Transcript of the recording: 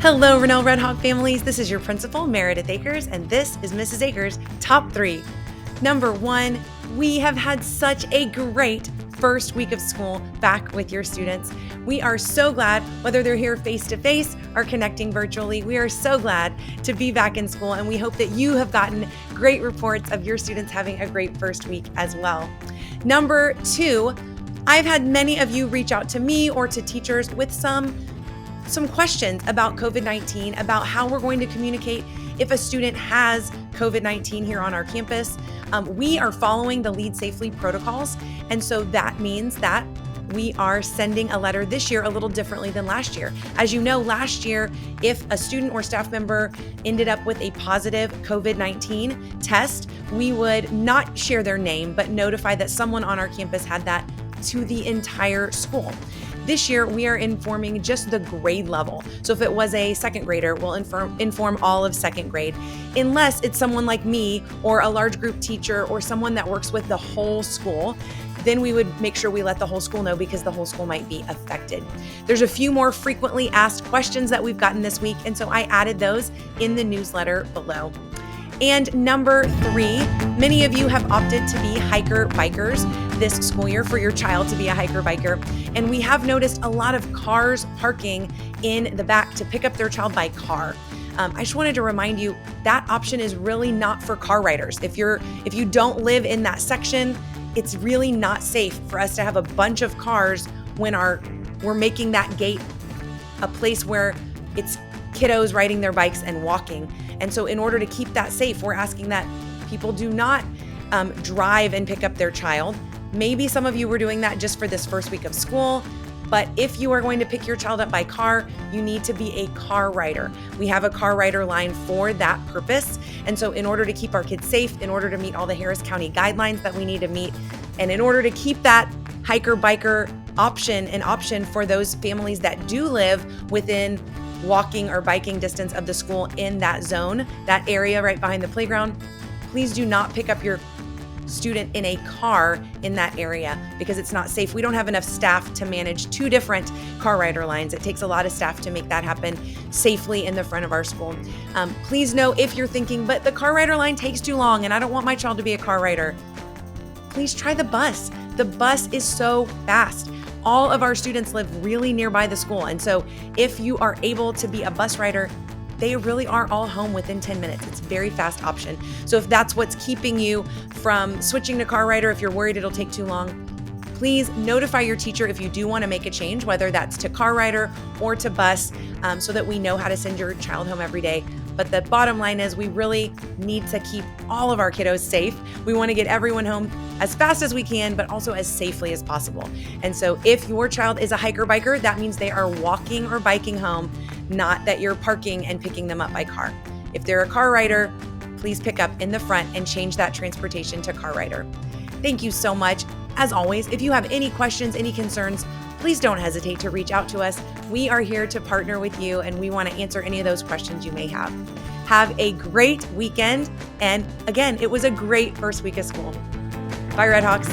Hello, Rennell Red Hawk families. This is your principal, Meredith Akers, and this is Mrs. Akers' Top 3. Number 1, we have had such a great first week of school back with your students. We are so glad, whether they're here face-to-face or connecting virtually, we are so glad to be back in school, and we hope that you have gotten great reports of your students having a great first week as well. Number 2, I've had many of you reach out to me or to teachers with some questions about COVID-19, about how we're going to communicate if a student has COVID-19 here on our campus. We are following the Lead Safely protocols, and so that means that we are sending a letter this year a little differently than last year. As you know, last year, if a student or staff member ended up with a positive COVID-19 test, we would not share their name, but notify that someone on our campus had that to the entire school. This year, we are informing just the grade level. So if it was a second grader, we'll inform all of second grade, unless it's someone like me or a large group teacher or someone that works with the whole school. Then we would make sure we let the whole school know because the whole school might be affected. There's a few more frequently asked questions that we've gotten this week, and so I added those in the newsletter below. And number 3, many of you have opted to be hiker-bikers this school year, for your child to be a hiker-biker. And we have noticed a lot of cars parking in the back to pick up their child by car. I just wanted to remind you that option is really not for car riders. If you don't live in that section, it's really not safe for us to have a bunch of cars when we're making that gate a place where it's kiddos riding their bikes and walking. And so in order to keep that safe, we're asking that people do not drive and pick up their child. Maybe some of you were doing that just for this first week of school, but if you are going to pick your child up by car, you need to be a car rider. We have a car rider line for that purpose. And so in order to keep our kids safe, in order to meet all the Harris County guidelines that we need to meet, and in order to keep that hiker-biker option an option for those families that do live within walking or biking distance of the school in that zone, that area right behind the playground, please do not pick up your student in a car in that area because it's not safe. We don't have enough staff to manage 2 different car rider lines. It takes a lot of staff to make that happen safely in the front of our school. Please know, if you're thinking, but the car rider line takes too long and I don't want my child to be a car rider, please try the bus. The bus is so fast. All of our students live really nearby the school. And so if you are able to be a bus rider, they really are all home within 10 minutes. It's a very fast option. So if that's what's keeping you from switching to car rider, if you're worried it'll take too long, please notify your teacher if you do want to make a change, whether that's to car rider or to bus, so that we know how to send your child home every day. But the bottom line is we really need to keep all of our kiddos safe. We want to get everyone home as fast as we can, but also as safely as possible. And so if your child is a hiker-biker, that means they are walking or biking home, not that you're parking and picking them up by car. If they're a car rider, please pick up in the front and change that transportation to car rider. Thank you so much. As always, if you have any questions, any concerns, please don't hesitate to reach out to us. We are here to partner with you, and we want to answer any of those questions you may have. Have a great weekend. And again, it was a great first week of school. Bye, Red Hawks.